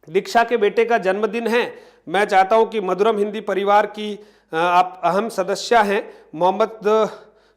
दीक्षा के बेटे का जन्मदिन है। मैं चाहता हूं कि मधुरम हिंदी परिवार की आप अहम सदस्य हैं। मोहम्मद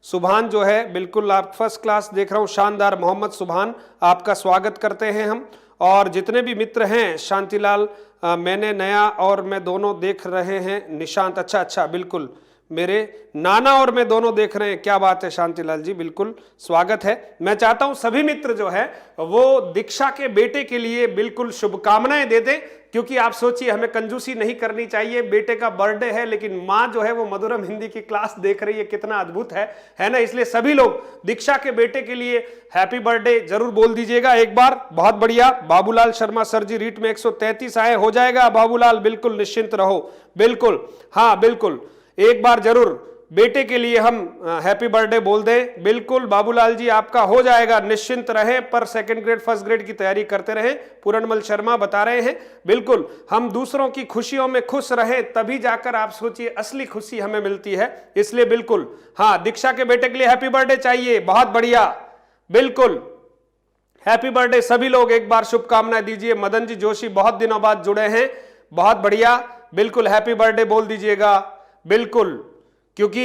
सुभान जो है, बिल्कुल आप फर्स्ट क्लास देख रहा हूं, शानदार। मोहम्मद सुभान, आपका स्वागत करते हैं हम। और जितने भी मित्र हैं, शांतिलाल, मैंने नया और मैं दोनों देख रहे हैं। निशांत, अच्छा, बिल्कुल मेरे नाना और मैं दोनों देख रहे हैं। क्या बात है शांतिलाल जी, बिल्कुल स्वागत है। मैं चाहता हूं सभी मित्र जो है वो दीक्षा के बेटे के लिए बिल्कुल शुभकामनाएं दे दें, क्योंकि आप सोचिए हमें कंजूसी नहीं करनी चाहिए। बेटे का बर्थडे है लेकिन माँ जो है वो मधुरम हिंदी की क्लास देख रही है, कितना अद्भुत है ना। इसलिए सभी लोग दीक्षा के बेटे के लिए हैप्पी बर्थडे जरूर बोल दीजिएगा एक बार। बहुत बढ़िया। बाबूलाल शर्मा सर जी, रीट में 133 आए, हो जाएगा बाबूलाल, बिल्कुल निश्चिंत रहो। बिल्कुल, हाँ बिल्कुल, एक बार जरूर बेटे के लिए हम हैप्पी बर्थडे बोल दें। बिल्कुल बाबूलाल जी, आपका हो जाएगा, निश्चिंत रहें। पर सेकंड ग्रेड फर्स्ट ग्रेड की तैयारी करते रहें। पूरणमल शर्मा बता रहे हैं, बिल्कुल हम दूसरों की खुशियों में खुश रहें, तभी जाकर आप सोचिए असली खुशी हमें मिलती है। इसलिए बिल्कुल, हाँ, दीक्षा के बेटे के लिए हैप्पी बर्थडे चाहिए। बहुत बढ़िया, बिल्कुल हैप्पी बर्थडे। सभी लोग एक बार शुभकामनाएं दीजिए। मदन जी जोशी बहुत दिनों बाद जुड़े हैं, बहुत बढ़िया, बिल्कुल हैप्पी बर्थडे बोल दीजिएगा। बिल्कुल, क्योंकि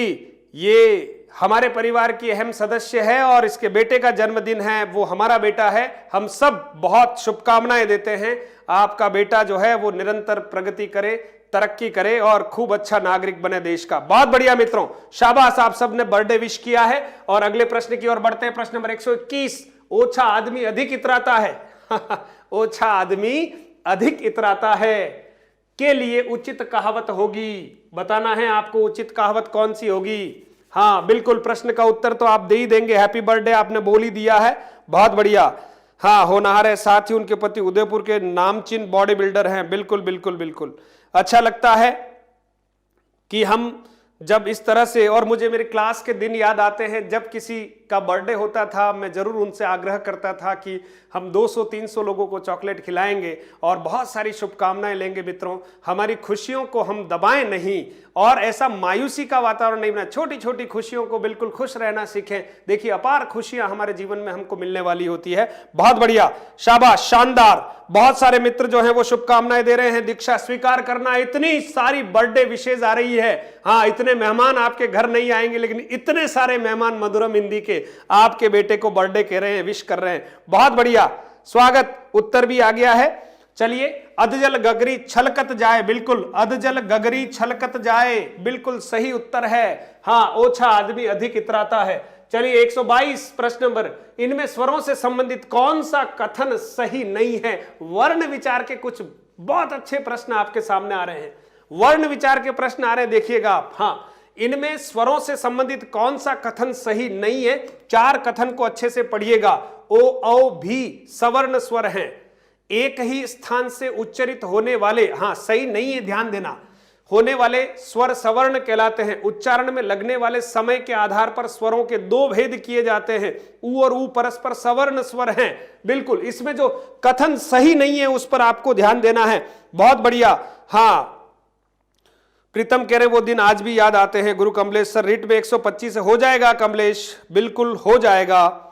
ये हमारे परिवार की अहम सदस्य है और इसके बेटे का जन्मदिन है, वो हमारा बेटा है। हम सब बहुत शुभकामनाएं देते हैं। आपका बेटा जो है वो निरंतर प्रगति करे, तरक्की करे और खूब अच्छा नागरिक बने देश का। बहुत बढ़िया मित्रों, शाबाश, आप सब ने बर्थडे विश किया है। और अगले प्रश्न की ओर बढ़ते हैं। प्रश्न नंबर 121, ओछा आदमी अधिक इतराता है ओछा आदमी अधिक इतराता है के लिए उचित कहावत होगी। बताना है आपको उचित कहावत कौन सी होगी। हाँ बिल्कुल, प्रश्न का उत्तर तो आप दे ही देंगे। हैप्पी बर्थडे आपने बोल ही दिया है, बहुत बढ़िया। हाँ, होनहार है, साथ ही उनके पति उदयपुर के नामचीन बॉडी बिल्डर हैं। बिल्कुल बिल्कुल बिल्कुल, अच्छा लगता है कि हम जब इस तरह से, और मुझे मेरे क्लास के दिन याद आते हैं जब किसी का बर्थडे होता था, मैं जरूर उनसे आग्रह करता था कि हम 200-300 लोगों को चॉकलेट खिलाएंगे और बहुत सारी शुभकामनाएं लेंगे। मित्रों, हमारी खुशियों को हम दबाएं नहीं और ऐसा मायूसी का वातावरण नहीं बना। छोटी छोटी खुशियों को बिल्कुल खुश रहना सीखें। देखिए अपार खुशियां हमारे जीवन में हमको मिलने वाली होती है। बहुत बढ़िया, शाबाश, शानदार। बहुत सारे मित्र जो हैं वो शुभकामनाएं दे रहे हैं। दीक्षा स्वीकार करना, इतनी सारी बर्थडे विशेष आ रही है। हाँ, इतने मेहमान आपके घर नहीं आएंगे, लेकिन इतने सारे मेहमान मधुरम हिंदी के आपके बेटे को बर्थडे कह रहे हैं, विश कर रहे हैं। बहुत बढ़िया, स्वागत। उत्तर भी आ गया है। चलिए, अधजल गगरी छलकत जाए, बिल्कुल अधजल गगरी छलकत जाए, बिल्कुल सही उत्तर है। हाँ, ओछा आदमी अधिक इतराता है। चलिए 122 प्रश्न नंबर, इनमें स्वरों से संबंधित कौन सा कथन सही नहीं है। वर्ण विचार के कुछ बहुत अच्छे प्रश्न आपके सामने आ रहे हैं। वर्ण विचार के प्रश्न आ रहे हैं, देखिएगा आप। हाँ, इनमें स्वरों से संबंधित कौन सा कथन सही नहीं है। 4 कथन को अच्छे से पढ़िएगा। ओ औ भी सवर्ण स्वर हैं, एक ही स्थान से उच्चरित होने वाले, हाँ सही नहीं है, ध्यान देना, होने वाले स्वर सवर्ण कहलाते हैं। उच्चारण में लगने वाले समय के आधार पर स्वरों के 2 भेद किए जाते हैं। उ और उ परस्पर सवर्ण स्वर हैं। बिल्कुल, इसमें जो कथन सही नहीं है उस पर आपको ध्यान देना है। बहुत बढ़िया। हाँ, प्रीतम कह रहे वो दिन आज भी याद आते हैं। गुरु कमलेश सर, रीट में 125 से हो जाएगा कमलेश, बिल्कुल हो जाएगा,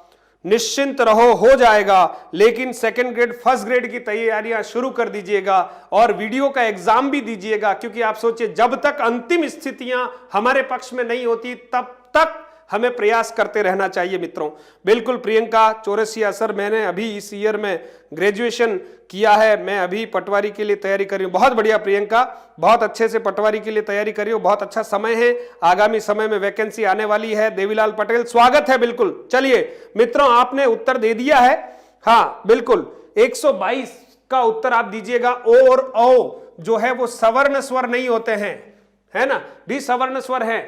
निश्चिंत रहो, हो जाएगा। लेकिन सेकंड ग्रेड फर्स्ट ग्रेड की तैयारियां शुरू कर दीजिएगा और वीडियो का एग्जाम भी दीजिएगा, क्योंकि आप सोचिए जब तक अंतिम स्थितियां हमारे पक्ष में नहीं होती तब तक हमें प्रयास करते रहना चाहिए मित्रों। बिल्कुल। प्रियंका चौरसिया, सर मैंने अभी इस ईयर में ग्रेजुएशन किया है, मैं अभी पटवारी के लिए तैयारी कर रही हूँ। बहुत बढ़िया प्रियंका, बहुत अच्छे से पटवारी के लिए तैयारी कर रही हो, बहुत अच्छा समय है। आगामी समय में वैकेंसी आने वाली है। देवीलाल पटेल, स्वागत है। बिल्कुल, चलिए मित्रों, आपने उत्तर दे दिया है। हाँ बिल्कुल, 122 का उत्तर आप दीजिएगा। ओ और औ जो है वो सवर्ण स्वर नहीं होते हैं, है ना, भी सवर्ण स्वर है।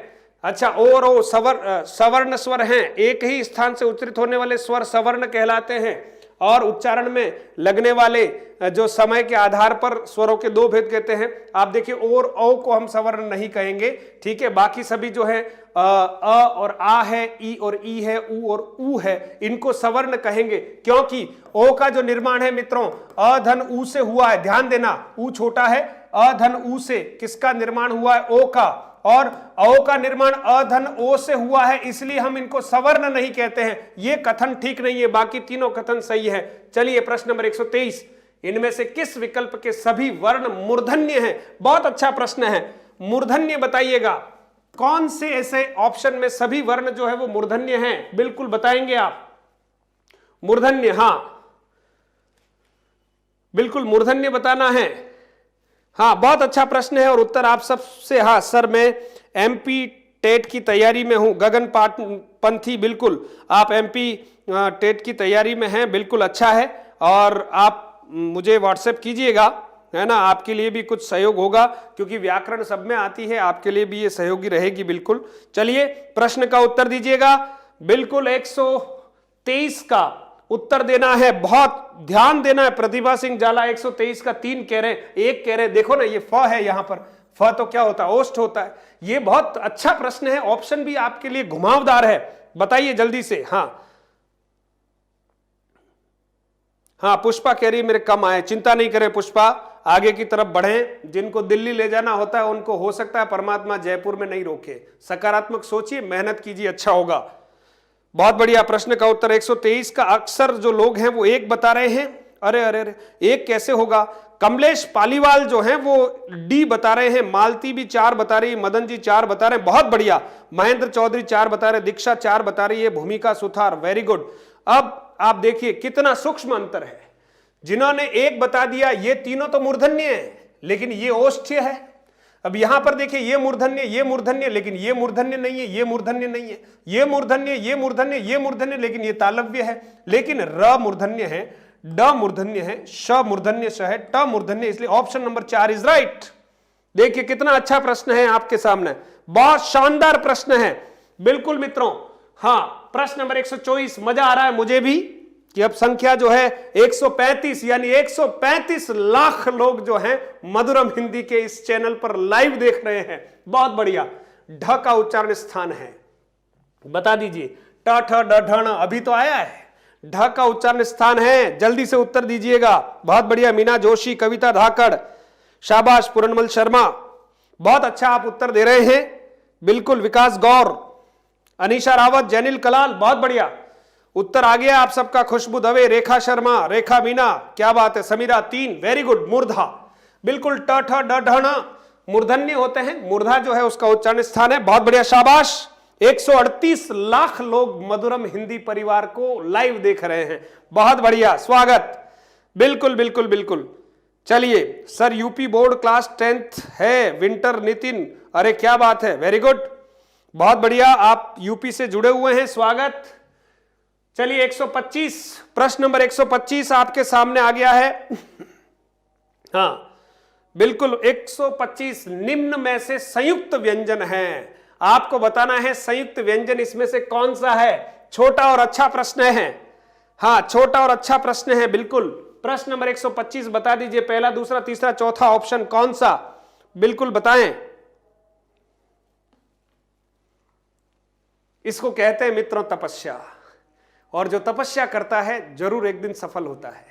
अच्छा, ओ और ओ सवर्ण स्वर हैं, एक ही स्थान से उच्चरित होने वाले स्वर सवर्ण कहलाते हैं। और उच्चारण में लगने वाले जो समय के आधार पर स्वरों के 2 भेद कहते हैं। आप देखिए, ओ और औ को हम सवर्ण नहीं कहेंगे, ठीक है। बाकी सभी जो है अ और आ है, ई और ई है, उ और ऊ है, इनको सवर्ण कहेंगे, क्योंकि ओ का जो निर्माण है मित्रों अ धन ऊ से हुआ है। ध्यान देना, ऊ छोटा है, अ धन ऊ से किसका निर्माण हुआ है, ओ का, और औ का निर्माण अ धन ओ से हुआ है, इसलिए हम इनको सवर्ण नहीं कहते हैं। ये कथन ठीक नहीं है, बाकी तीनों कथन सही है। चलिए प्रश्न नंबर 123, इनमें से किस विकल्प के सभी वर्ण मूर्धन्य हैं? बहुत अच्छा प्रश्न है, मूर्धन्य बताइएगा। कौन से ऐसे ऑप्शन में सभी वर्ण जो है वो मूर्धन्य हैं? बिल्कुल बताएंगे आप। मूर्धन्य, हां बिल्कुल मूर्धन्य बताना है। हाँ बहुत अच्छा प्रश्न है और उत्तर आप सबसे, हाँ सर मैं एमपी टेट की तैयारी में हूं। गगन पंथी, बिल्कुल आप एमपी टेट की तैयारी में हैं, बिल्कुल अच्छा है। और आप मुझे व्हाट्सएप कीजिएगा, है ना, आपके लिए भी कुछ सहयोग होगा क्योंकि व्याकरण सब में आती है, आपके लिए भी ये सहयोगी रहेगी बिल्कुल। चलिए प्रश्न का उत्तर दीजिएगा। बिल्कुल 123 का उत्तर देना है, बहुत ध्यान देना है। प्रतिभा सिंह जाला 123 का 3 कह रहे हैं, 1 कह रहे हैं। देखो ना ये फ है, यहां पर फ तो क्या होता है, ओष्ठ होता है। ये बहुत अच्छा प्रश्न है, ऑप्शन भी आपके लिए घुमावदार है। बताइए जल्दी से। हाँ पुष्पा कह रही मेरे कम आए, चिंता नहीं करें पुष्पा, आगे की तरफ बढ़ें। जिनको दिल्ली ले जाना होता है उनको हो सकता है परमात्मा जयपुर में नहीं रोके। सकारात्मक सोचिए, मेहनत कीजिए, अच्छा होगा। बहुत बढ़िया। प्रश्न का उत्तर 123 का अक्सर जो लोग हैं वो 1 बता रहे हैं। अरे अरे अरे 1 कैसे होगा? कमलेश पालीवाल जो हैं वो डी बता रहे हैं, मालती भी 4 बता रही है, मदन जी 4 बता रहे हैं, बहुत बढ़िया। महेंद्र चौधरी 4 बता रहे हैं, दीक्षा 4 बता रही है, भूमिका सुथार, वेरी गुड। अब आप देखिए कितना सूक्ष्म अंतर है। जिन्होंने 1 बता दिया ये तीनों तो मूर्धन्य है लेकिन ये ओष्ठ्य है। अब यहां पर देखिए ये मूर्धन्य लेकिन ये मूर्धन्य नहीं है, ये मूर्धन्य नहीं है, ये मूर्धन्य, ये मूर्धन्य, ये मूर्धन्य, लेकिन ये तालव्य है। लेकिन र मूर्धन्य है, ड मूर्धन्य है, श मूर्धन्य श है, ट मूर्धन्य, इसलिए ऑप्शन नंबर 4 इज राइट। देखिए कितना अच्छा प्रश्न है आपके सामने, बहुत शानदार प्रश्न है। बिल्कुल मित्रों, हाँ प्रश्न नंबर 124। मजा आ रहा है मुझे भी कि अब संख्या जो है 135 यानी 135 लाख लोग जो हैं मधुरम हिंदी के इस चैनल पर लाइव देख रहे हैं। बहुत बढ़िया। ढ का उच्चारण स्थान है, बता दीजिए। ट ठ ड ढ ण अभी तो आया है, ढ का उच्चारण स्थान है, जल्दी से उत्तर दीजिएगा। बहुत बढ़िया। मीना जोशी, कविता धाकड़, शाबाश। पूरनमल शर्मा, बहुत अच्छा आप उत्तर दे रहे हैं, बिल्कुल। विकास गौर, अनीशा रावत, जैनिल कलाल, बहुत बढ़िया उत्तर आ गया आप सबका। खुशबू दवे, रेखा शर्मा, रेखा मीना, क्या बात है। Sameera 3, very good. मूर्धा, बिल्कुल। ट ठ ड ढ ण मूर्धन्य होते हैं, मूर्धा जो है उसका उच्चारण स्थान है। बहुत बढ़िया, शाबाश। 138 लाख लोग मधुरम हिंदी परिवार को लाइव देख रहे हैं, बहुत बढ़िया, स्वागत। बिल्कुल बिल्कुल बिल्कुल। चलिए sir UP board class 10th है, विंटर नितिन, अरे क्या बात है, वेरी गुड, बहुत बढ़िया। आप यूपी से जुड़े हुए हैं, स्वागत। चलिए 125, प्रश्न नंबर 125 आपके सामने आ गया है। हाँ बिल्कुल 125 निम्न में से संयुक्त व्यंजन है। आपको बताना है संयुक्त व्यंजन इसमें से कौन सा है। छोटा और अच्छा प्रश्न है, हाँ छोटा और अच्छा प्रश्न है, बिल्कुल। प्रश्न नंबर 125 बता दीजिए, पहला, दूसरा, तीसरा, चौथा ऑप्शन कौन सा, बिल्कुल बताएं। इसको कहते हैं मित्रों तपस्या, और जो तपस्या करता है जरूर एक दिन सफल होता है,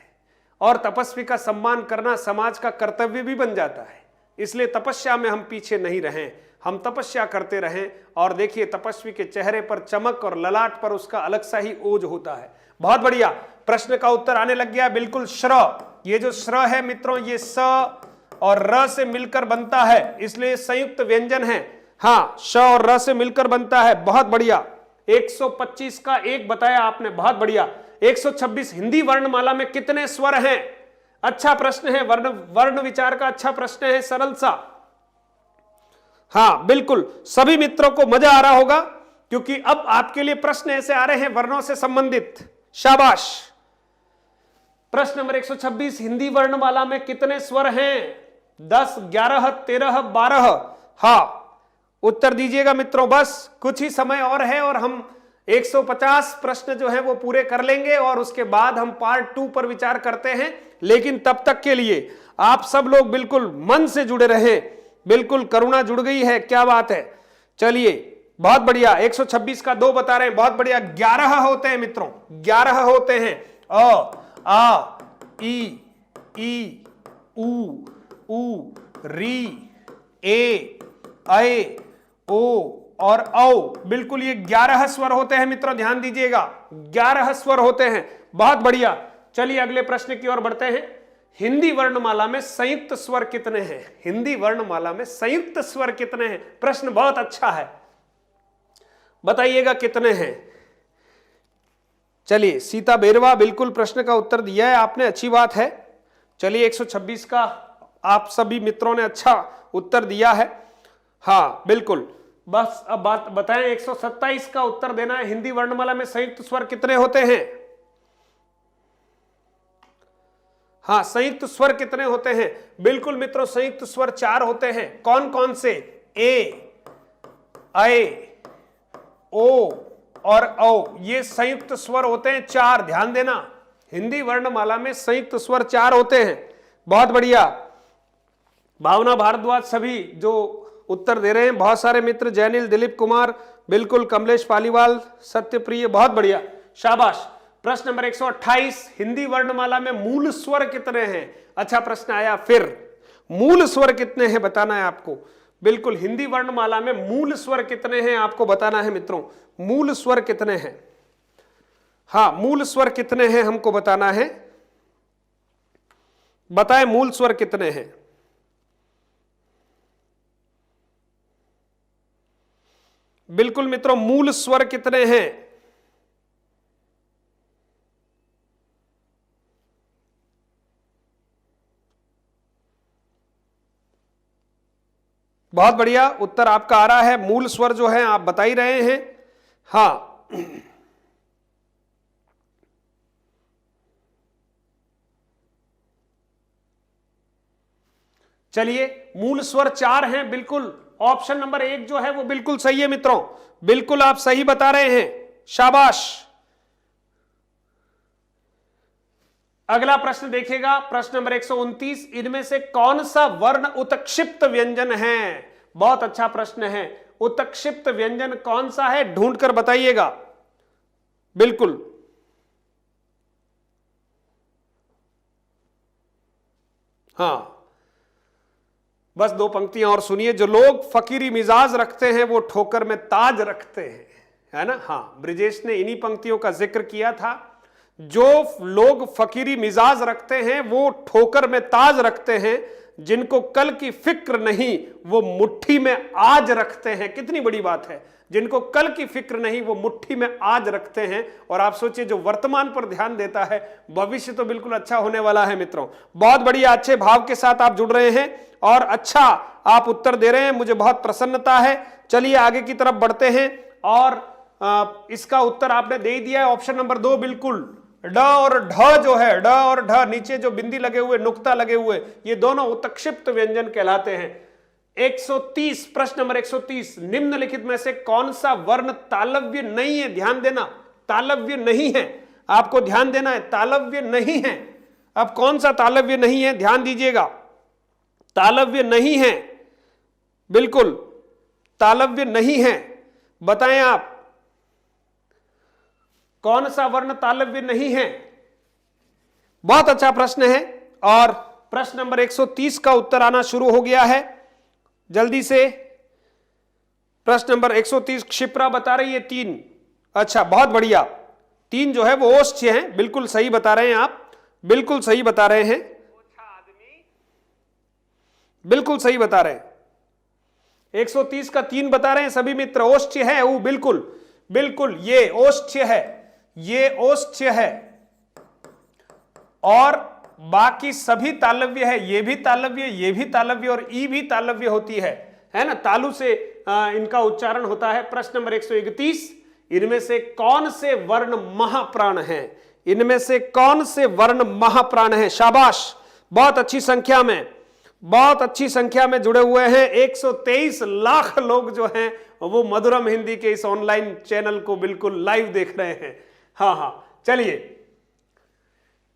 और तपस्वी का सम्मान करना समाज का कर्तव्य भी बन जाता है। इसलिए तपस्या में हम पीछे नहीं रहें, हम तपस्या करते रहें। और देखिए तपस्वी के चेहरे पर चमक और ललाट पर उसका अलग सा ही ओज होता है। बहुत बढ़िया, प्रश्न का उत्तर आने लग गया, बिल्कुल। श्र, ये जो श्र है मित्रों ये स और र से मिलकर बनता है, इसलिए संयुक्त व्यंजन है। हाँ श और र से मिलकर बनता है, बहुत बढ़िया। 125 का 1 बताया आपने, बहुत बढ़िया। 126 हिंदी वर्णमाला में कितने स्वर हैं? अच्छा प्रश्न है, वर्ण विचार का अच्छा प्रश्न है, सरल सा। हाँ बिल्कुल, सभी मित्रों को मजा आ रहा होगा क्योंकि अब आपके लिए प्रश्न ऐसे आ रहे हैं वर्णों से संबंधित। शाबाश। प्रश्न नंबर 126, हिंदी वर्णमाला में कितने स्वर हैं? 10, 11, 13, 12। हाँ उत्तर दीजिएगा मित्रों, बस कुछ ही समय और है और हम 150 प्रश्न जो है वो पूरे कर लेंगे और उसके बाद हम पार्ट 2 पर विचार करते हैं। लेकिन तब तक के लिए आप सब लोग बिल्कुल मन से जुड़े रहें। बिल्कुल करुणा जुड़ गई है, क्या बात है। चलिए बहुत बढ़िया, 126 का 2 बता रहे हैं, बहुत बढ़िया। 11 होते हैं मित्रों, 11 होते हैं। अ, आ, ई, उ, री, ए, ऐ, ओ और औ, बिल्कुल ये 11 स्वर होते हैं मित्रों, ध्यान दीजिएगा, 11 स्वर होते हैं। बहुत बढ़िया। चलिए अगले प्रश्न की ओर बढ़ते हैं। हिंदी वर्णमाला में संयुक्त स्वर कितने हैं? हिंदी वर्णमाला में संयुक्त स्वर कितने हैं? प्रश्न बहुत अच्छा है, बताइएगा कितने हैं। चलिए, सीता बेरवा बिल्कुल प्रश्न का उत्तर दिया है आपने, अच्छी बात है। चलिए 126 का आप सभी मित्रों ने अच्छा उत्तर दिया है। हाँ बिल्कुल, बस अब बात बताएं। 127 का उत्तर देना है। हिंदी वर्णमाला में संयुक्त स्वर कितने होते हैं? हाँ, संयुक्त स्वर कितने होते हैं? बिल्कुल मित्रों, संयुक्त स्वर 4 होते हैं। कौन कौन से? ए, ऐ, ओ और औ, ये संयुक्त स्वर होते हैं 4। ध्यान देना, हिंदी वर्णमाला में संयुक्त स्वर 4 होते हैं। बहुत बढ़िया, भावना भारद्वाज सभी जो उत्तर दे रहे हैं, बहुत सारे मित्र, जैनिल, दिलीप कुमार, बिल्कुल, कमलेश पालीवाल, सत्यप्रिय, बहुत बढ़िया, शाबाश। प्रश्न नंबर 128, हिंदी वर्णमाला में मूल स्वर कितने हैं? अच्छा प्रश्न आया फिर, मूल स्वर कितने हैं बताना है आपको। बिल्कुल, हिंदी वर्णमाला में मूल स्वर कितने हैं आपको बताना है मित्रों। मूल स्वर कितने हैं? हाँ, मूल स्वर कितने हैं हमको बताना है। बताएं मूल स्वर कितने हैं। बिल्कुल मित्रों, मूल स्वर कितने हैं? बहुत बढ़िया, उत्तर आपका आ रहा है। मूल स्वर जो है आप बता ही रहे हैं। हाँ, चलिए, मूल स्वर 4 हैं। बिल्कुल, ऑप्शन नंबर 1 जो है वो बिल्कुल सही है मित्रों, बिल्कुल आप सही बता रहे हैं, शाबाश। अगला प्रश्न देखिएगा, प्रश्न नंबर 129, इनमें से कौन सा वर्ण उत्क्षिप्त व्यंजन है? बहुत अच्छा प्रश्न है। उत्क्षिप्त व्यंजन कौन सा है, ढूंढकर बताइएगा। बिल्कुल, हाँ, बस 2 पंक्तियां और सुनिए। जो लोग फकीरी मिजाज रखते हैं वो ठोकर में ताज रखते हैं, है ना। हाँ, ब्रिजेश ने इन्हीं पंक्तियों का जिक्र किया था। जो लोग फकीरी मिजाज रखते हैं वो ठोकर में ताज रखते हैं, जिनको कल की फिक्र नहीं वो मुट्ठी में आज रखते हैं। कितनी बड़ी बात है, जिनको कल की फिक्र नहीं वो मुट्ठी में आज रखते हैं। और आप सोचिए, जो वर्तमान पर ध्यान देता है, भविष्य तो बिल्कुल अच्छा होने वाला है मित्रों। बहुत बढ़िया, अच्छे भाव के साथ आप जुड़ रहे हैं और अच्छा आप उत्तर दे रहे हैं, मुझे बहुत प्रसन्नता है। चलिए आगे की तरफ बढ़ते हैं और इसका उत्तर आपने दे दिया है, ऑप्शन नंबर 2 बिल्कुल। ड और ढ जो है, ड और ढ, नीचे जो बिंदी लगे हुए, नुक्ता लगे हुए, ये दोनों उत्क्षिप्त व्यंजन कहलाते हैं। 130, प्रश्न नंबर 130, निम्नलिखित में से कौन सा वर्ण तालव्य नहीं है? ध्यान देना, तालव्य नहीं है, आपको ध्यान देना है, तालव्य नहीं है। अब कौन सा तालव्य नहीं है, ध्यान दीजिएगा। तालव्य नहीं है, बिल्कुल तालव्य नहीं है, बताएं आप कौन सा वर्ण तालव्य नहीं है। बहुत अच्छा प्रश्न है और प्रश्न नंबर 130 का उत्तर आना शुरू हो गया है जल्दी से। प्रश्न नंबर 130 क्षिप्रा बता रही है 3। अच्छा, बहुत बढ़िया, 3 जो है वो ओष्ठ्य हैं, बिल्कुल सही बता रहे हैं आप, बिल्कुल सही बता रहे हैं, बिल्कुल सही बता रहे हैं। 130 का 3 बता रहे हैं सभी मित्र, ओष्ठ्य है वो, बिल्कुल बिल्कुल, ये ओष्ठ्य है, ये ओष्ठ्य है और बाकी सभी तालव्य है। ये भी तालव्य, ये भी तालव्य और ई भी तालव्य होती है ना, तालु से इनका उच्चारण होता है। प्रश्न नंबर 131, इनमें से कौन से वर्ण महाप्राण हैं? इनमें से कौन से वर्ण महाप्राण हैं? शाबाश, बहुत अच्छी संख्या में, बहुत अच्छी संख्या में जुड़े हुए हैं। 123 लाख लोग जो हैं वो मधुरम हिंदी के इस ऑनलाइन चैनल को बिल्कुल लाइव देख रहे हैं। हाँ हाँ, चलिए,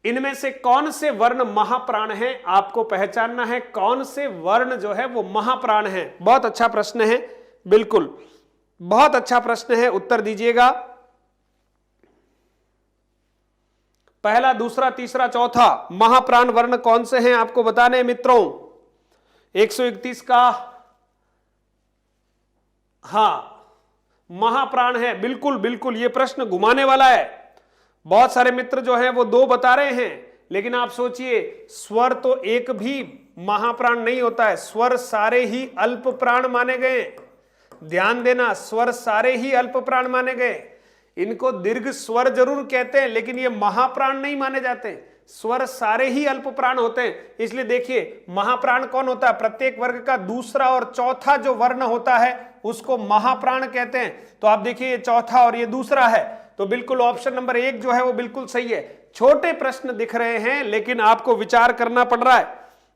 इनमें से कौन से वर्ण महाप्राण हैं, आपको पहचानना है कौन से वर्ण जो है वो महाप्राण हैं। बहुत अच्छा प्रश्न है, बिल्कुल बहुत अच्छा प्रश्न है, उत्तर दीजिएगा। पहला, दूसरा, तीसरा, चौथा महाप्राण वर्ण कौन से हैं आपको बताने हैं मित्रों। 131 का हाँ महाप्राण है, बिल्कुल बिल्कुल, ये प्रश्न घुमाने वाला है। बहुत सारे मित्र जो हैं वो 2 बता रहे हैं, लेकिन आप सोचिए स्वर तो एक भी महाप्राण नहीं होता है, स्वर सारे ही अल्प प्राण माने गए। ध्यान देना, स्वर सारे ही अल्प प्राण माने गए। इनको दीर्घ स्वर जरूर कहते हैं लेकिन ये महाप्राण नहीं माने जाते। स्वर सारे ही अल्प प्राण होते हैं। इसलिए देखिए महाप्राण कौन होता है, प्रत्येक वर्ग का दूसरा और चौथा जो वर्ण होता है उसको महाप्राण कहते हैं। तो आप देखिए ये चौथा और ये दूसरा है, तो बिल्कुल ऑप्शन नंबर 1 जो है वो बिल्कुल सही है। छोटे प्रश्न दिख रहे हैं लेकिन आपको विचार करना पड़ रहा है।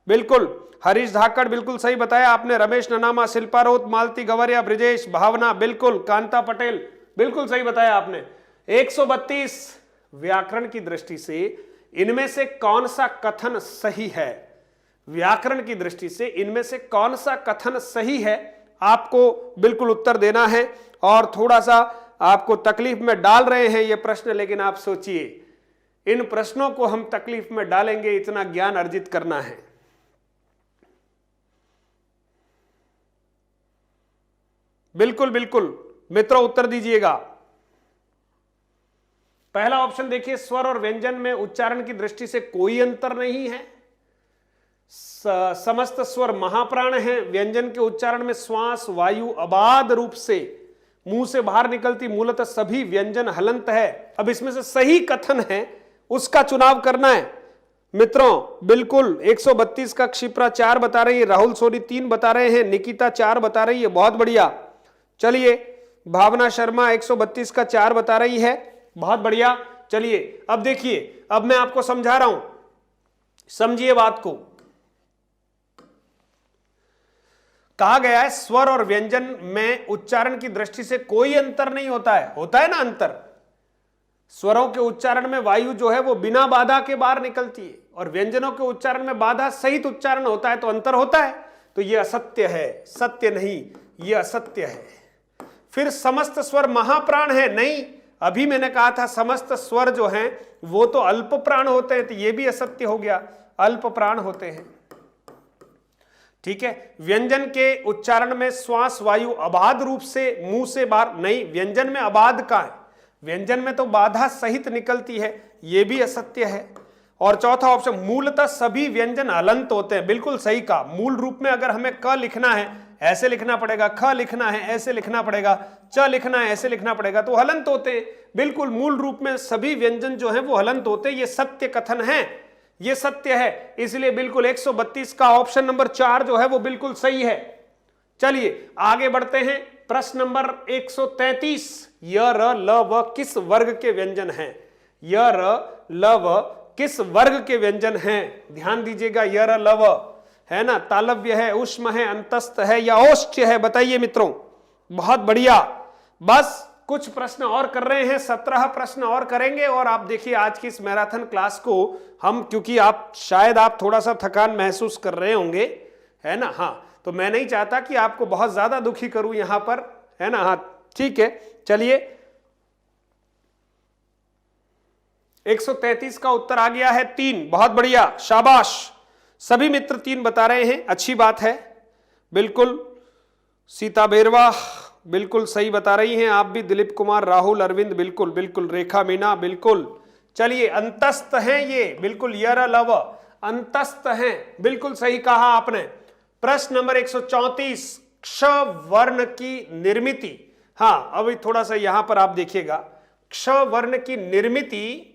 बिल्कुल हरीश धाकड़ बिल्कुल सही बताया आपने, रमेश ननामा, शिल्पा रोत, मालती गवरिया, ब्रिजेश, भावना, बिल्कुल, कांता पटेल बिल्कुल सही बताया आपने। 132 व्याकरण की दृष्टि से इनमें से कौन सा कथन सही है, व्याकरण की दृष्टि से इनमें से कौन सा कथन सही है, आपको बिल्कुल उत्तर देना है। और थोड़ा सा आपको तकलीफ में डाल रहे हैं ये प्रश्न, लेकिन आप सोचिए इन प्रश्नों को हम तकलीफ में डालेंगे, इतना ज्ञान अर्जित करना है। बिल्कुल बिल्कुल मित्रों उत्तर दीजिएगा। पहला ऑप्शन देखिए, स्वर और व्यंजन में उच्चारण की दृष्टि से कोई अंतर नहीं है। समस्त स्वर महाप्राण हैं। व्यंजन के उच्चारण में श्वास वायु अबाध रूप से मुंह से बाहर निकलती, मूलतः सभी व्यंजन हलंत है। अब इसमें से सही कथन है उसका चुनाव करना है मित्रों। बिल्कुल 132 का क्षिप्रा 4 बता रही है, राहुल सोनी 3 बता रहे हैं, निकिता 4 बता रही है, बहुत बढ़िया। चलिए भावना शर्मा 132 का 4 बता रही है, बहुत बढ़िया। चलिए अब देखिए, अब मैं आपको समझा रहा हूं, समझिए बात को। कहा गया है स्वर और व्यंजन में उच्चारण की दृष्टि से कोई अंतर नहीं होता है। होता है ना अंतर, स्वरों के उच्चारण में वायु जो है वो बिना बाधा के बाहर निकलती है और व्यंजनों के उच्चारण में बाधा सहित उच्चारण होता है, तो अंतर होता है। तो ये असत्य है, सत्य नहीं, ये असत्य है। फिर समस्त स्वर महाप्राण है, नहीं, अभी मैंने कहा था समस्त स्वर जो हैं वो तो अल्प प्राण होते हैं, तो ये भी असत्य हो गया, अल्प प्राण होते हैं। ठीक है, व्यंजन के उच्चारण में श्वास वायु अबाध रूप से मुंह से बाहर, नहीं, व्यंजन में अबाध का है, व्यंजन में तो बाधा सहित निकलती है, ये भी असत्य है। और चौथा ऑप्शन, मूलतः सभी व्यंजन हलंत होते हैं, बिल्कुल सही कहा। मूल रूप में अगर हमें क लिखना है ऐसे लिखना पड़ेगा, ख लिखना है ऐसे लिखना पड़ेगा, च लिखना है ऐसे लिखना पड़ेगा, तो हलंत होते हैं। बिल्कुल मूल रूप में सभी व्यंजन जो हैं वो हलंत होते हैं, ये सत्य कथन है, ये सत्य है। इसलिए बिल्कुल 132 का ऑप्शन नंबर 4 जो है वो बिल्कुल सही है। चलिए आगे बढ़ते हैं, प्रश्न नंबर 133, य र ल व किस वर्ग के व्यंजन हैं? य र ल व किस वर्ग के व्यंजन हैं? ध्यान दीजिएगा, य र ल व है ना, तालव्य है, उष्म है, अंतस्थ है या औष्ठ्य है? बताइए मित्रों, बहुत बढ़िया। बस कुछ प्रश्न और कर रहे हैं, 17 प्रश्न और करेंगे। और आप देखिए आज की इस मैराथन क्लास को हम, क्योंकि आप शायद आप थोड़ा सा थकान महसूस कर रहे होंगे, है ना, हाँ, तो मैं नहीं चाहता कि आपको बहुत ज्यादा दुखी करूं यहां पर, है ना, हाँ ठीक है। चलिए 133 का उत्तर आ गया है 3, बहुत बढ़िया, शाबाश। सभी मित्र 3 बता रहे हैं, अच्छी बात है। बिल्कुल सीता बेरवा बिल्कुल सही बता रही हैं आप भी, दिलीप कुमार, राहुल, अरविंद बिल्कुल बिल्कुल, रेखा मीना बिल्कुल। चलिए अंतस्थ हैं ये, बिल्कुल, यर लव अंतस्थ हैं, बिल्कुल सही कहा आपने। प्रश्न नंबर 134, क्ष वर्ण की निर्मिति। हाँ अभी थोड़ा सा यहां पर आप देखिएगा, क्ष वर्ण की निर्मिति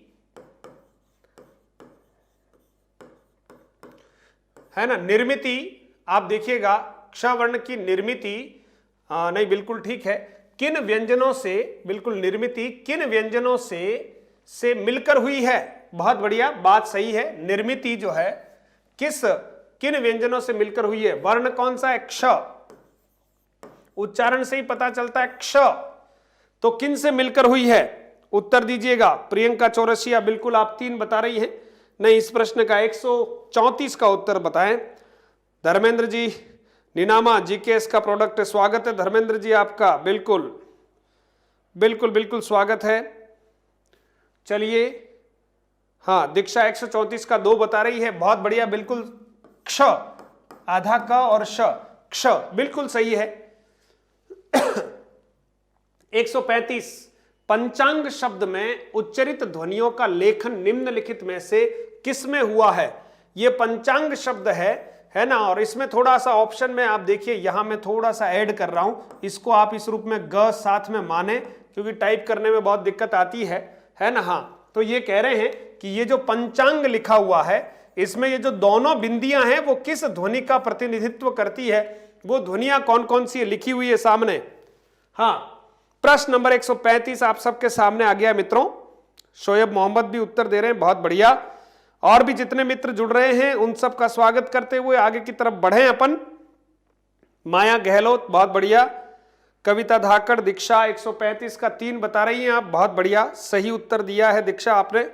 है ना, निर्मिति आप देखिएगा, क्ष वर्ण की निर्मिति, नहीं बिल्कुल ठीक है, किन व्यंजनों से, बिल्कुल निर्मिति किन व्यंजनों से मिलकर हुई है? बहुत बढ़िया, बात सही है। निर्मिति जो है किन व्यंजनों से मिलकर हुई है? वर्ण कौन सा है? क्ष, उच्चारण से ही पता चलता है क्ष, तो किन से मिलकर हुई है? उत्तर दीजिएगा। प्रियंका चौरसिया बिल्कुल आप 3 बता रही हैं, नहीं, इस प्रश्न का 134 का उत्तर बताएं। धर्मेंद्र जी, निनामा जीकेएस का प्रोडक्ट, स्वागत है धर्मेंद्र जी आपका, बिल्कुल बिल्कुल बिल्कुल स्वागत है। चलिए हाँ, दीक्षा 134 का 2 बता रही है, बहुत बढ़िया, बिल्कुल क्ष, आधा क और श, क्ष बिल्कुल सही है। 135, पंचांग शब्द में उच्चरित ध्वनियों का लेखन निम्नलिखित में से किस में हुआ है? ये पंचांग शब्द है ना। और इसमें थोड़ा सा ऑप्शन में आप देखिए, यहां मैं थोड़ा सा ऐड कर रहा हूं, इसको आप इस रूप में ग साथ में माने, क्योंकि टाइप करने में बहुत दिक्कत आती है ना। हाँ, तो ये कह रहे हैं कि ये जो पंचांग लिखा हुआ है, इसमें ये जो दोनों बिंदियां हैं वो किस ध्वनि का प्रतिनिधित्व करती है, वो ध्वनियां कौन कौन सी लिखी हुई है सामने। हाँ, प्रश्न नंबर 135 आप सबके सामने आ गया मित्रों। शोएब मोहम्मद भी उत्तर दे रहे हैं, बहुत बढ़िया। और भी जितने मित्र जुड़ रहे हैं उन सब का स्वागत करते हुए आगे की तरफ बढ़े अपन। माया गहलोत, बहुत बढ़िया। कविता धाकड़, दीक्षा 135 का 3 बता रही हैं आप, बहुत बढ़िया, सही उत्तर दिया है दीक्षा आपने।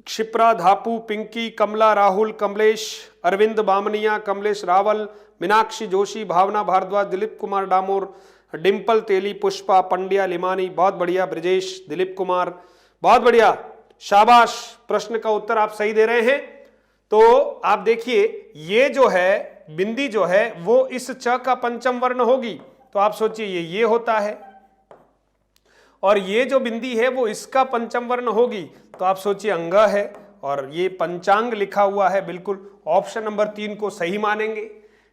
क्षिप्रा, धापू, पिंकी, कमला, राहुल, कमलेश, अरविंद बामनिया, कमलेश रावल, मीनाक्षी जोशी, भावना भारद्वाज, दिलीप कुमार डामोर, डिंपल तेली, पुष्पा पंड्या, लिमानी, बहुत बढ़िया। ब्रजेश, दिलीप कुमार, बहुत बढ़िया, शाबाश। प्रश्न का उत्तर आप सही दे रहे हैं। तो आप देखिए, ये जो है बिंदी जो है वो इस च का पंचम वर्ण होगी, तो आप सोचिए ये होता है, और ये जो बिंदी है वो इसका पंचम वर्ण होगी, तो आप सोचिए अंग है, और ये पंचांग लिखा हुआ है। बिल्कुल ऑप्शन नंबर 3 को सही मानेंगे,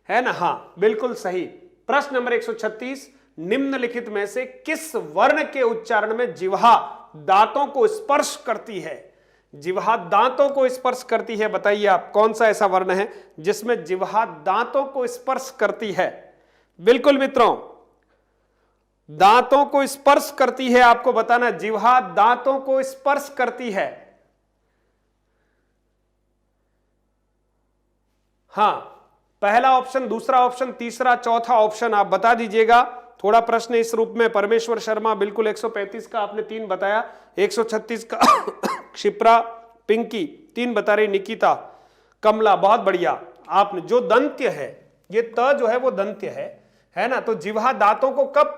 है ना। हाँ, बिल्कुल सही। प्रश्न नंबर 136, निम्नलिखित में से किस वर्ण के उच्चारण में जिह्वा दांतों को स्पर्श करती है? जिह्वा दांतों को स्पर्श करती है, बताइए आप कौन सा ऐसा वर्ण है जिसमें जिह्वा दांतों को स्पर्श करती है? बिल्कुल मित्रों, दांतों को स्पर्श करती है, आपको बताना, जिह्वा दांतों को स्पर्श करती है। हां, पहला ऑप्शन, दूसरा ऑप्शन, तीसरा, चौथा ऑप्शन आप बता दीजिएगा। थोड़ा प्रश्न इस रूप में, परमेश्वर शर्मा, बिल्कुल 135 का आपने 3 बताया, 136 का क्षिप्रा, पिंकी 3 बता रही, निकिता, कमला, बहुत बढ़िया। आपने जो दंत्य है, ये त जो है वो दंत्य है ना। तो जिह्वा दांतों को कब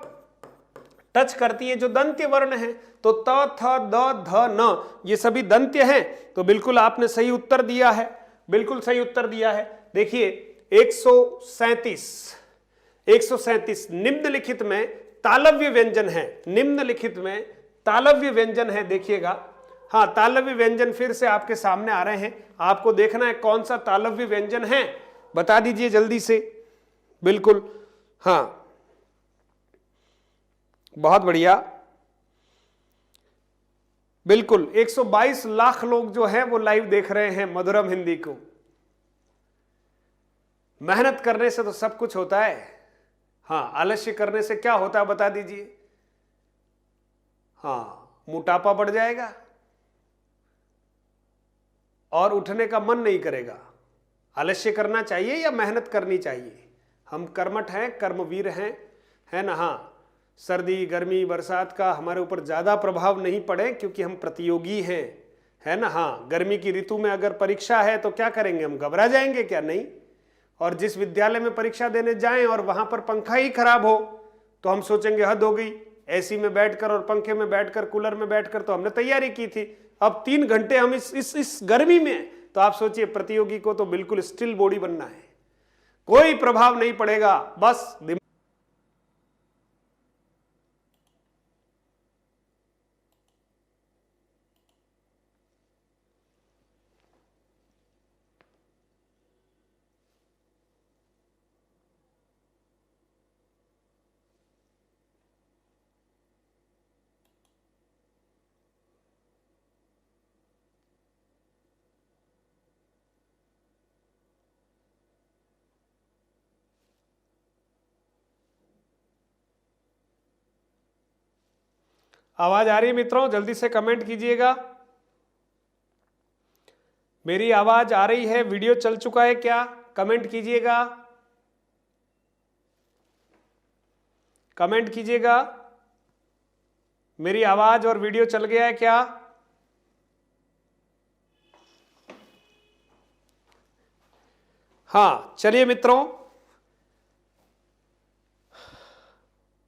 टच करती है? जो दंत्य वर्ण है, तो त, थ, द, ध, न, ये सभी दंत्य हैं। तो बिल्कुल आपने सही उत्तर दिया है, बिल्कुल सही उत्तर दिया है। देखिए 137 निम्नलिखित में तालव्य व्यंजन है, निम्नलिखित में तालव्य व्यंजन है, देखिएगा। हाँ, तालव्य व्यंजन फिर से आपके सामने आ रहे हैं, आपको देखना है कौन सा तालव्य व्यंजन है, बता दीजिए जल्दी से। बिल्कुल, हाँ, बहुत बढ़िया, बिल्कुल 122 लाख लोग जो हैं वो लाइव देख रहे हैं मधुरम हिंदी को। मेहनत करने से तो सब कुछ होता है। हाँ, आलस्य करने से क्या होता है बता दीजिए? हाँ, मोटापा बढ़ जाएगा और उठने का मन नहीं करेगा। आलस्य करना चाहिए या मेहनत करनी चाहिए? हम कर्मठ हैं, कर्मवीर हैं, है ना। हाँ, सर्दी, गर्मी, बरसात का हमारे ऊपर ज़्यादा प्रभाव नहीं पड़े क्योंकि हम प्रतियोगी हैं, है ना। हाँ, गर्मी की ऋतु में अगर परीक्षा है तो क्या करेंगे? हम घबरा जाएंगे क्या? नहीं। और जिस विद्यालय में परीक्षा देने जाएं और वहां पर पंखा ही खराब हो तो हम सोचेंगे हद हो गई, एसी में बैठकर और पंखे में बैठकर, कूलर में बैठकर तो हमने तैयारी की थी, अब 3 घंटे हम इस गर्मी में, तो आप सोचिए प्रतियोगी को तो बिल्कुल स्टिल बॉडी बनना है, कोई प्रभाव नहीं पड़ेगा, बस। आवाज आ रही है मित्रों? जल्दी से कमेंट कीजिएगा। मेरी आवाज आ रही है? वीडियो चल चुका है क्या? कमेंट कीजिएगा, कमेंट कीजिएगा। मेरी आवाज और वीडियो चल गया है क्या? हाँ, चलिए मित्रों,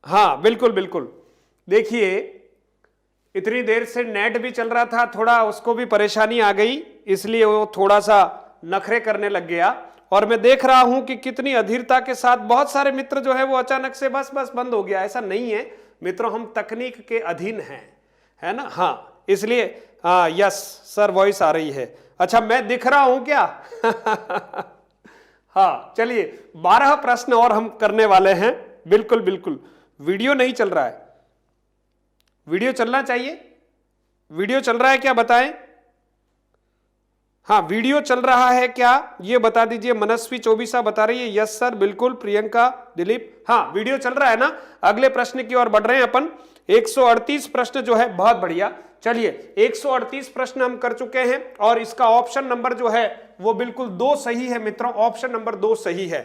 हाँ बिल्कुल बिल्कुल। देखिए, इतनी देर से नेट भी चल रहा था, थोड़ा उसको भी परेशानी आ गई, इसलिए वो थोड़ा सा नखरे करने लग गया। और मैं देख रहा हूं कि कितनी अधीरता के साथ बहुत सारे मित्र जो है वो अचानक से बस बंद हो गया। ऐसा नहीं है मित्रों, हम तकनीक के अधीन हैं, है ना। हाँ, इसलिए हाँ, यस सर, वॉइस आ रही है। अच्छा मैं दिख रहा हूं क्या? हाँ चलिए 12 प्रश्न और हम करने वाले हैं। बिल्कुल बिल्कुल, वीडियो नहीं चल रहा है, वीडियो चलना चाहिए। वीडियो चल रहा है क्या बताएं? हाँ वीडियो चल रहा है क्या ये बता दीजिए। मनस्वी चौबीसा बता रही है यस सर बिल्कुल। प्रियंका, दिलीप, हाँ वीडियो चल रहा है ना। अगले प्रश्न की ओर बढ़ रहे हैं अपन। 138 प्रश्न जो है, बहुत बढ़िया। चलिए 138 प्रश्न हम कर चुके हैं और इसका ऑप्शन नंबर जो है वो बिल्कुल 2 सही है मित्रों। ऑप्शन नंबर 2 सही है।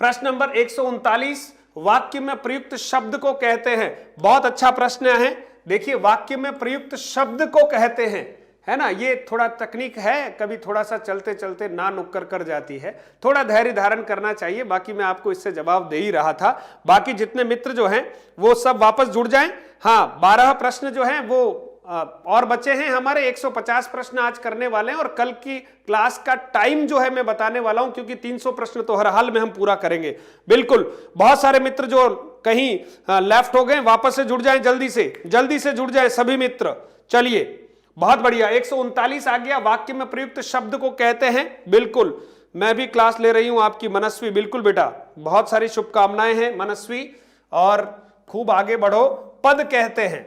प्रश्न नंबर 139, वाक्य में प्रयुक्त शब्द को कहते हैं। बहुत अच्छा प्रश्न है। देखिए वाक्य में प्रयुक्त शब्द को कहते हैं, है ना। ये थोड़ा तकनीक है, कभी थोड़ा सा चलते चलते ना नुक्कर कर जाती है, थोड़ा धैर्य धारण करना चाहिए। बाकी मैं आपको इससे जवाब दे ही रहा था। बाकी जितने मित्र जो हैं वो सब वापस जुड़ जाएं। हाँ 12 प्रश्न जो हैं वो और बचे हैं हमारे। 150 प्रश्न आज करने वाले हैं और कल की क्लास का टाइम जो है मैं बताने वाला हूं, क्योंकि 300 प्रश्न तो हर हाल में हम पूरा करेंगे। बिल्कुल, बहुत सारे मित्र जो कहीं लेफ्ट हो गए वापस से जुड़ जाएं, जल्दी से जुड़ जाएं सभी मित्र। चलिए बहुत बढ़िया। 139 आ गया, वाक्य में प्रयुक्त शब्द को कहते हैं। बिल्कुल, मैं भी क्लास ले रही हूं आपकी मनस्वी। बिल्कुल बेटा, बहुत सारी शुभकामनाएं हैं मनस्वी, और खूब आगे बढ़ो। पद कहते हैं,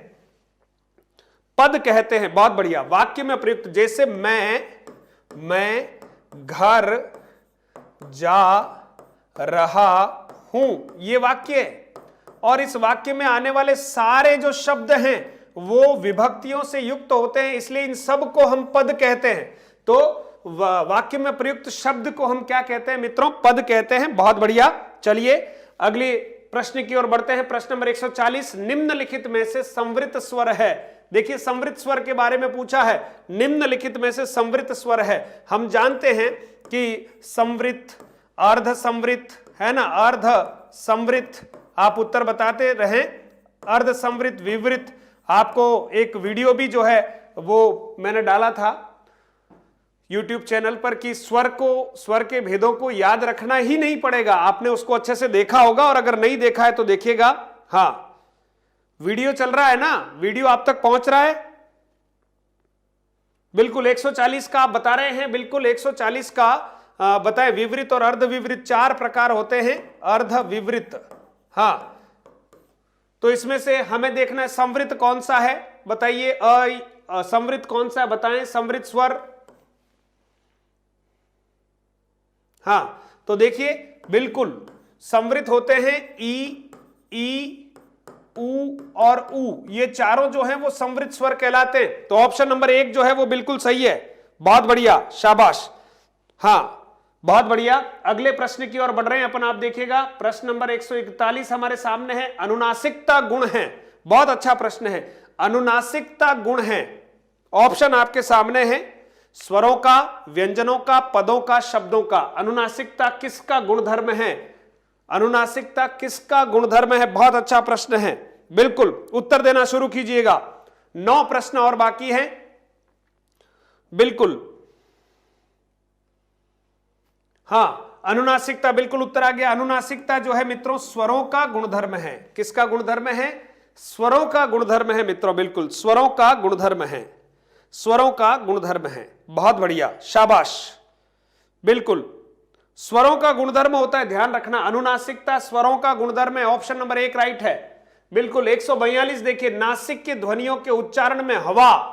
पद कहते हैं, बहुत बढ़िया। वाक्य में प्रयुक्त, जैसे मैं घर जा रहा हूं, ये वाक्य है। और इस वाक्य में आने वाले सारे जो शब्द हैं वो विभक्तियों से युक्त होते हैं, इसलिए इन सब को हम पद कहते हैं। तो वाक्य में प्रयुक्त शब्द को हम क्या कहते हैं मित्रों? पद कहते हैं। बहुत बढ़िया। चलिए अगले प्रश्न की ओर बढ़ते हैं। प्रश्न नंबर 140, निम्नलिखित में से संवृत स्वर है। देखिए संवृत स्वर के बारे में पूछा है। निम्नलिखित में से संवृत स्वर है। हम जानते हैं कि संवृत, अर्ध संवृत, है ना, अर्ध संवृत, आप उत्तर बताते रहें। अर्ध संवृत, विवृत, आपको एक वीडियो भी जो है वो मैंने डाला था YouTube चैनल पर कि स्वर के भेदों को याद रखना ही नहीं पड़ेगा। आपने उसको अच्छे से देखा होगा, और अगर नहीं देखा है तो देखिएगा। हाँ वीडियो चल रहा है ना, वीडियो आप तक पहुंच रहा है? बिल्कुल 140 का आप बता रहे हैं। बिल्कुल 140 का बताएं। विवृत और अर्ध विवृत 4 प्रकार होते हैं। अर्ध विवृत, हाँ, तो इसमें से हमें देखना है संवृत कौन सा है, बताइए। संवृत कौन सा है बताएं, संवृत स्वर। हाँ तो देखिए बिल्कुल संवृत होते हैं ई, ऊ और ऊ, ये चारों जो हैं वो संवृत स्वर कहलाते हैं। तो ऑप्शन नंबर 1 जो है वो बिल्कुल सही है। बहुत बढ़िया, शाबाश। हाँ बहुत बढ़िया। अगले प्रश्न की ओर बढ़ रहे हैं अपन। आप देखिएगा प्रश्न नंबर 141 हमारे सामने है। अनुनासिकता गुण है। बहुत अच्छा प्रश्न है। अनुनासिकता गुण है। ऑप्शन आपके सामने है। स्वरों का, व्यंजनों का, पदों का, शब्दों का। अनुनासिकता किसका गुणधर्म है? अनुनासिकता किसका गुणधर्म है? बहुत अच्छा प्रश्न है। बिल्कुल उत्तर देना शुरू कीजिएगा। 9 प्रश्न और बाकी हैं। बिल्कुल, हाँ अनुनासिकता, बिल्कुल उत्तर आ गया। अनुनासिकता जो है मित्रों स्वरों का गुणधर्म है। किसका गुणधर्म है? स्वरों का गुणधर्म है मित्रों। बिल्कुल स्वरों का गुणधर्म है, स्वरों का गुणधर्म है। बहुत बढ़िया, शाबाश। बिल्कुल स्वरों का गुणधर्म होता है, ध्यान रखना। अनुनासिकता स्वरों का गुणधर्म है। ऑप्शन नंबर 1 राइट है। बिल्कुल 142 देखिए, नासिक के ध्वनियों के उच्चारण में हवा।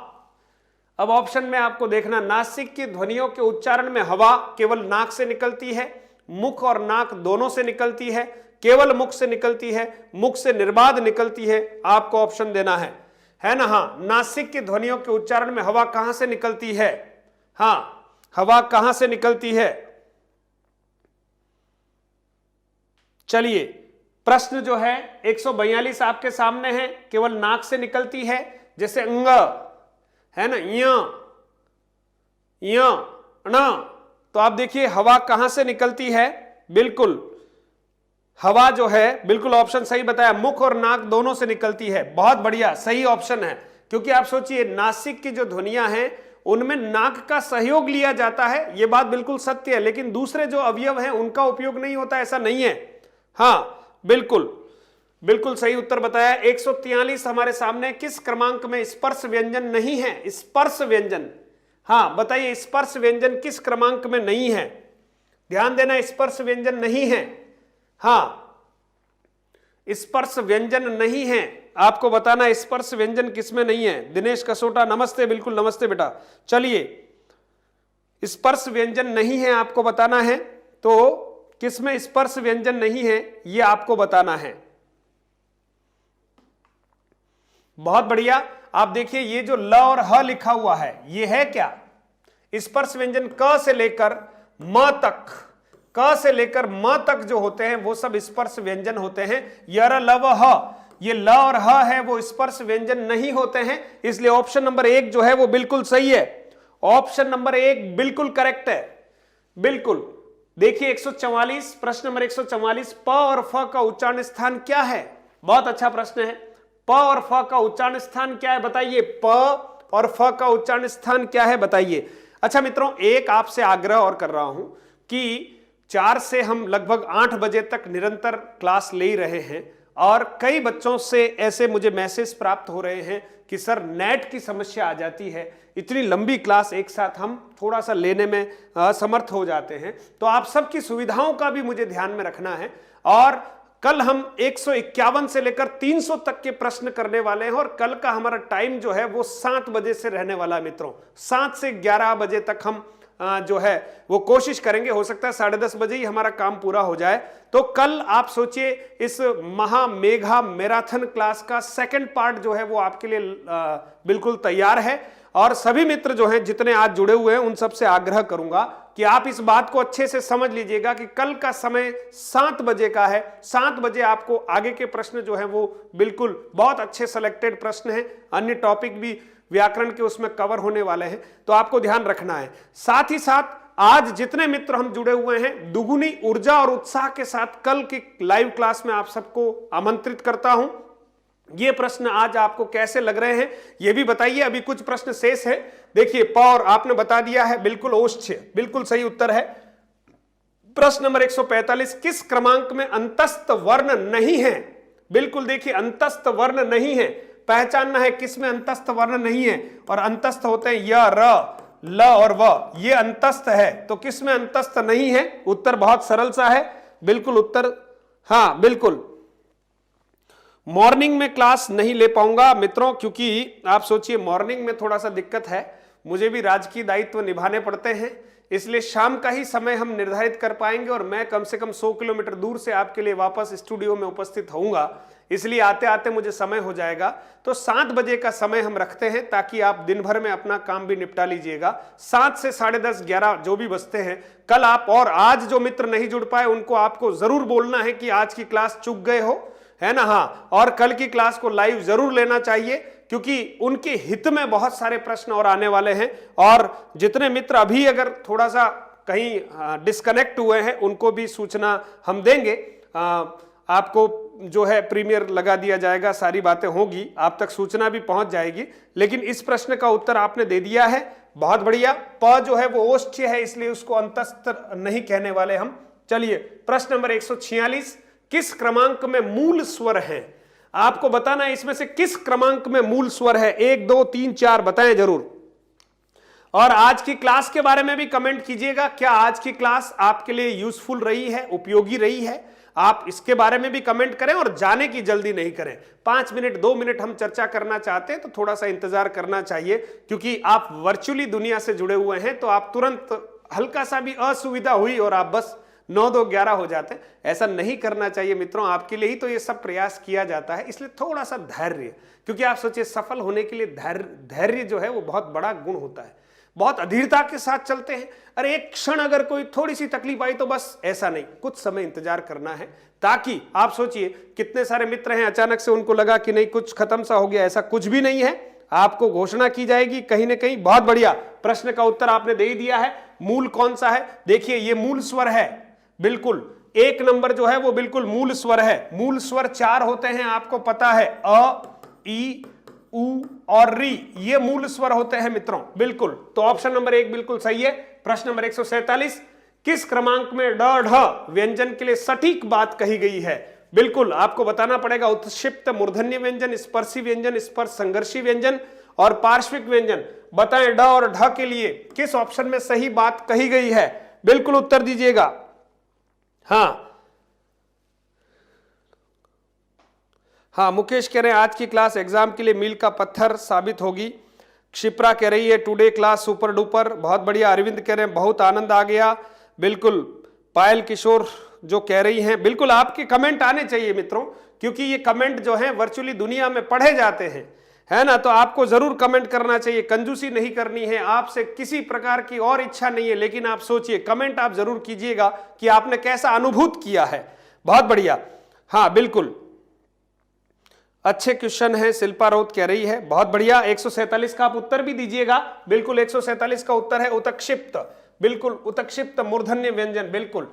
अब ऑप्शन में आपको देखना, नासिक की ध्वनियों के उच्चारण में हवा केवल नाक से निकलती है, मुख और नाक दोनों से निकलती है, केवल मुख से निकलती है, मुख से निर्बाध निकलती है। आपको ऑप्शन देना है ना। हाँ नासिक की ध्वनियों के उच्चारण में हवा कहां से निकलती है? हाँ हवा कहां से निकलती है? चलिए प्रश्न जो है 142 आपके सामने है। केवल नाक से निकलती है, जैसे अंग है ना, य न। तो आप देखिए हवा कहां से निकलती है? बिल्कुल हवा जो है, बिल्कुल ऑप्शन सही बताया, मुख और नाक दोनों से निकलती है। बहुत बढ़िया, सही ऑप्शन है। क्योंकि आप सोचिए नासिक की जो ध्वनियां हैं उनमें नाक का सहयोग लिया जाता है, यह बात बिल्कुल सत्य है, लेकिन दूसरे जो अवयव हैं उनका उपयोग नहीं होता, ऐसा नहीं है। हाँ बिल्कुल बिल्कुल सही उत्तर बताया। 143 हमारे सामने। किस क्रमांक में स्पर्श व्यंजन नहीं है? स्पर्श व्यंजन हाँ बताइए, स्पर्श व्यंजन किस क्रमांक में नहीं है? ध्यान देना, स्पर्श व्यंजन नहीं है। हाँ, स्पर्श व्यंजन नहीं है, आपको बताना स्पर्श व्यंजन किसमें नहीं है। दिनेश कसोटा नमस्ते, बिल्कुल नमस्ते बेटा। चलिए, स्पर्श व्यंजन नहीं है आपको बताना है, तो किसमें स्पर्श व्यंजन नहीं है ये आपको बताना है। बहुत बढ़िया। आप देखिए, ये जो ल और ह लिखा हुआ है ये है क्या? स्पर्श व्यंजन क से लेकर म तक, क से लेकर म तक जो होते हैं वो सब स्पर्श व्यंजन होते हैं। यर लव ह, ये ल और ह है वो स्पर्श व्यंजन नहीं होते हैं, इसलिए ऑप्शन नंबर 1 जो है वो बिल्कुल सही है। ऑप्शन नंबर 1 बिल्कुल करेक्ट है, बिल्कुल। देखिए 144, प्रश्न नंबर 144, प और फ का उच्चारण स्थान क्या है? बहुत अच्छा प्रश्न है। प और फ का उच्चारण स्थान क्या है बताइए? प और फ का उच्चारण स्थान क्या है बताइए? अच्छा मित्रों, एक आपसे आग्रह और कर रहा हूं कि 4 से हम लगभग 8 बजे तक निरंतर क्लास ले ही रहे हैं, और कई बच्चों से ऐसे मुझे मैसेज प्राप्त हो रहे हैं कि सर नेट की समस्या आ जाती है, इतनी लंबी क्लास एक साथ हम थोड़ा सा लेने में असमर्थ हो जाते हैं। तो आप सबकी सुविधाओं का भी मुझे ध्यान में रखना है, और कल हम 151 से लेकर 300 तक के प्रश्न करने वाले हैं, और कल का हमारा टाइम जो है वो 7 बजे से रहने वाला है मित्रों। 7 से 11 बजे तक हम जो है वो कोशिश करेंगे, हो सकता है 10:30 बजे ही हमारा काम पूरा हो जाए। तो कल आप सोचिए, इस महा मेघा मैराथन क्लास का सेकंड पार्ट जो है वो आपके लिए बिल्कुल तैयार है। और सभी मित्र जो हैं जितने आज जुड़े हुए हैं उन सब से आग्रह करूंगा कि आप इस बात को अच्छे से समझ लीजिएगा कि कल का समय 7 बजे का है। 7 बजे आपको आगे के प्रश्न जो है वो बिल्कुल बहुत अच्छे सेलेक्टेड प्रश्न हैं, अन्य टॉपिक भी व्याकरण के उसमें कवर होने वाले हैं, तो आपको ध्यान रखना है। साथ ही साथ आज जितने मित्र हम जुड़े हुए हैं, दुगुनी ऊर्जा और उत्साह के साथ कल की लाइव क्लास में आप सबको आमंत्रित करता हूं। ये प्रश्न आज आपको कैसे लग रहे हैं ये भी बताइए, अभी कुछ प्रश्न शेष है। देखिए, पौर आपने बता दिया है, बिल्कुल ओष्ठ्य बिल्कुल सही उत्तर है। प्रश्न नंबर 145, किस क्रमांक में अंतस्थ वर्ण नहीं है? बिल्कुल देखिए, अंतस्थ वर्ण नहीं है, पहचानना है किसमें अंतस्थ वर्ण नहीं है। और अंतस्थ होते हैं य, र, ल और व, ये अंतस्थ है, तो किसमें अंतस्थ नहीं है? उत्तर बहुत सरल सा है, बिल्कुल उत्तर हाँ बिल्कुल। मॉर्निंग में क्लास नहीं ले पाऊंगा मित्रों, क्योंकि आप सोचिए मॉर्निंग में थोड़ा सा दिक्कत है, मुझे भी राजकीय दायित्व निभाने पड़ते हैं, इसलिए शाम का ही समय हम निर्धारित कर पाएंगे, और मैं कम से कम 100 किलोमीटर दूर से आपके लिए वापस स्टूडियो में उपस्थित होऊंगा, इसलिए आते आते मुझे समय हो जाएगा। तो 7 बजे का समय हम रखते हैं ताकि आप दिन भर में अपना काम भी निपटा लीजिएगा। 7 से 10:30 11 जो भी बजते हैं कल आप, और आज जो मित्र नहीं जुड़ पाए उनको आपको जरूर बोलना है कि आज की क्लास चूक गए हो, है ना? हाँ, और कल की क्लास को लाइव जरूर लेना चाहिए, क्योंकि उनके हित में बहुत सारे प्रश्न और आने वाले हैं। और जितने मित्र अभी अगर थोड़ा सा कहीं डिस्कनेक्ट हुए हैं उनको भी सूचना हम देंगे, आपको जो है प्रीमियर लगा दिया जाएगा, सारी बातें होगी, आप तक सूचना भी पहुंच जाएगी। लेकिन इस प्रश्न का उत्तर आपने दे दिया है, बहुत बढ़िया। प जो है वो ओष्ठ्य है, इसलिए उसको अंतस्थ नहीं कहने वाले हम। चलिए, प्रश्न नंबर 146, किस क्रमांक में मूल स्वर है? आपको बताना है इसमें से किस क्रमांक में मूल स्वर है। 1 2 3 4 बताएं जरूर। और आज की क्लास के बारे में भी कमेंट कीजिएगा, क्या आज की क्लास आपके लिए यूजफुल रही है, उपयोगी रही है? आप इसके बारे में भी कमेंट करें, और जाने की जल्दी नहीं करें। 5 मिनट 2 मिनट हम चर्चा करना चाहते हैं तो थोड़ा सा इंतजार करना चाहिए, क्योंकि आप वर्चुअली दुनिया से जुड़े हुए हैं, तो आप तुरंत हल्का सा भी असुविधा हुई और आप बस 9 2 11 हो जाते हैं। ऐसा नहीं करना चाहिए मित्रों, आपके लिए ही तो ये सब प्रयास किया जाता है, इसलिए थोड़ा सा धैर्य, क्योंकि आप सोचिए सफल होने के लिए धैर्य जो है वो बहुत बड़ा गुण होता है। बहुत अधीरता के साथ चलते हैं, अरे एक क्षण अगर कोई थोड़ी सी तकलीफ आई तो बस, ऐसा नहीं, कुछ समय इंतजार करना है, ताकि आप सोचिए कितने सारे मित्र हैं अचानक से उनको लगा कि नहीं कुछ खत्म सा हो गया, ऐसा कुछ भी नहीं है, आपको घोषणा की जाएगी कहीं ना कहीं। बहुत बढ़िया, प्रश्न का उत्तर आपने दे ही दिया है। मूल कौन सा है? देखिए ये मूल स्वर है, बिल्कुल 1 नंबर जो है वो बिल्कुल मूल स्वर है। मूल स्वर 4 होते हैं, आपको पता है, अ, ई, उ और री, ये मूल स्वर होते हैं मित्रों, बिल्कुल। तो ऑप्शन नंबर 1 बिल्कुल सही है। प्रश्न नंबर 147, किस क्रमांक में ड ढ व्यंजन के लिए सटीक बात कही गई है? बिल्कुल आपको बताना पड़ेगा उत्क्षिप्त मूर्धन्य व्यंजन, स्पर्शी व्यंजन, स्पर्श संघर्षी व्यंजन और पार्श्विक व्यंजन बताएं ड और ढ के लिए किस ऑप्शन में सही बात कही गई है, बिल्कुल उत्तर दीजिएगा। हाँ, मुकेश कह रहे हैं आज की क्लास एग्जाम के लिए मील का पत्थर साबित होगी। क्षिप्रा कह रही है टुडे क्लास सुपर डुपर, बहुत बढ़िया। अरविंद कह रहे हैं बहुत आनंद आ गया, बिल्कुल। पायल किशोर जो कह रही हैं, बिल्कुल आपके कमेंट आने चाहिए मित्रों, क्योंकि ये कमेंट जो हैं वर्चुअली दुनिया में पढ़े जाते हैं, है ना, तो आपको जरूर कमेंट करना चाहिए। कंजूसी नहीं करनी है, आपसे किसी प्रकार की और इच्छा नहीं है, लेकिन आप सोचिए, कमेंट आप जरूर कीजिएगा कि आपने कैसा अनुभूत किया है। बहुत बढ़िया, हाँ बिल्कुल, अच्छे क्वेश्चन है, शिल्पा राउत कह रही है, बहुत बढ़िया। 147 का आप उत्तर भी दीजिएगा, बिल्कुल 147 का उत्तर है उत्क्षिप्त, बिल्कुल उत्क्षिप्त मूर्धन्य व्यंजन, बिल्कुल।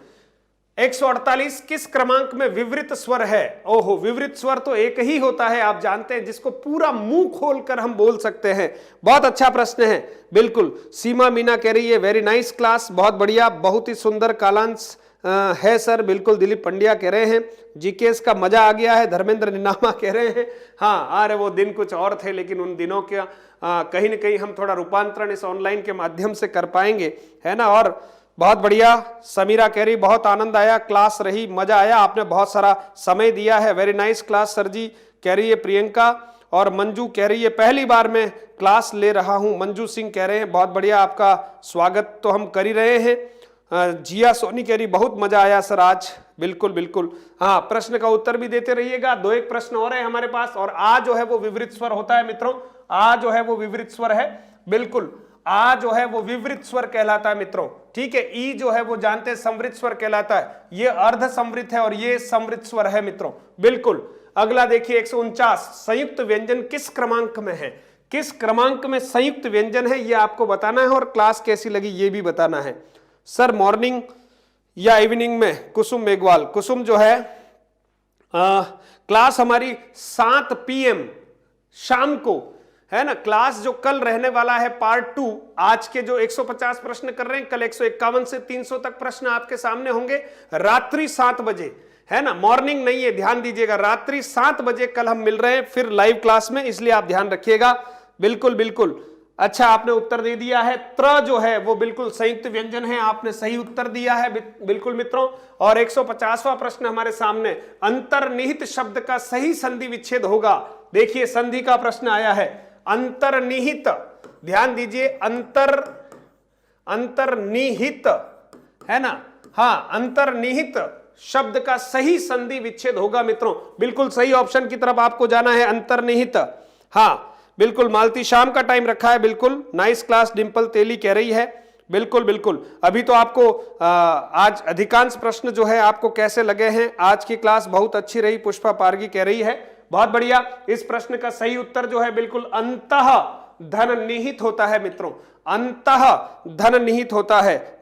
148 किस क्रमांक में विवृत स्वर है? ओहो, विवृत स्वर तो एक ही होता है, आप जानते हैं, जिसको पूरा मुंह खोलकर हम बोल सकते हैं। बहुत अच्छा प्रश्न है, बिल्कुल। सीमा मीना कह रही है वेरी नाइस क्लास, बहुत बढ़िया, बहुत ही सुंदर कालांश है सर, बिल्कुल। दिलीप पंड्या कह रहे हैं जीकेएस का मजा आ गया है। धर्मेंद्र निनामा कह रहे हैं हाँ, अरे वो दिन कुछ और थे, लेकिन उन दिनों के कहीं ना कहीं हम थोड़ा रूपांतरण इस ऑनलाइन के माध्यम से कर पाएंगे, है ना। और बहुत बढ़िया, समीरा कह रही बहुत आनंद आया, क्लास रही, मजा आया, आपने बहुत सारा समय दिया है, वेरी नाइस क्लास सर जी, कह रही है प्रियंका। और मंजू कह रही है पहली बार मैं क्लास ले रहा हूं, मंजू सिंह कह रहे हैं बहुत बढ़िया, आपका स्वागत तो हम कर ही रहे हैं। जिया सोनी कह रही बहुत मजा आया सर आज, बिल्कुल बिल्कुल। हाँ, प्रश्न का उत्तर भी देते रहिएगा, 2-1 प्रश्न और है हमारे पास। और आ जो है वो विवृत स्वर होता है मित्रों, आ जो है वो विवृत स्वर है, बिल्कुल। आ जो है वो विवृत स्वर कहलाता है मित्रों, ठीक है। ई जो है वो जानते हैं संवृत स्वर कहलाता है, ये अर्ध संवृत है और ये संवृत स्वर है मित्रों, बिल्कुल। अगला देखिए 149, संयुक्त व्यंजन किस क्रमांक में है? किस क्रमांक में संयुक्त व्यंजन है ये आपको बताना है, और क्लास कैसी लगी ये भी बताना है। सर मॉर्निंग या इवनिंग में? कुसुम मेघवाल, कुसुम जो है क्लास हमारी 7 PM शाम को, है ना। क्लास जो कल रहने वाला है पार्ट 2, आज के जो 150 प्रश्न कर रहे हैं, कल 151 से 300 तक प्रश्न आपके सामने होंगे, रात्रि 7 बजे, है ना। मॉर्निंग नहीं है, ध्यान दीजिएगा, रात्रि 7 बजे कल हम मिल रहे हैं फिर लाइव क्लास में, इसलिए आप ध्यान रखिएगा, बिल्कुल बिल्कुल। अच्छा, आपने उत्तर दे दिया है, त्र जो है वो बिल्कुल संयुक्त व्यंजन है, आपने सही उत्तर दिया है, बिल्कुल मित्रों। और 150वां प्रश्न हमारे सामने, अंतर्निहित शब्द का सही संधि विच्छेद होगा। देखिए संधि का प्रश्न आया है, अंतर्निहित, ध्यान दीजिए, अंतर्निहित, है ना, हाँ, अंतर्निहित शब्द का सही संधि विच्छेद होगा मित्रों, बिल्कुल सही ऑप्शन की तरफ आपको जाना है, अंतर्निहित। हाँ बिल्कुल, मालती शाम का टाइम रखा है, बिल्कुल। नाइस क्लास डिंपल तेली कह रही है, बिल्कुल बिल्कुल। अभी तो आपको आज अधिकांश प्रश्न जो है आपको कैसे लगे हैं? आज की क्लास बहुत अच्छी रही, पुष्पा पारगी कह रही है, बहुत बढ़िया। इस प्रश्न का सही उत्तर जो है बिल्कुल अंतः धन निहित होता है मित्रों, अंतः धन निहित होता है।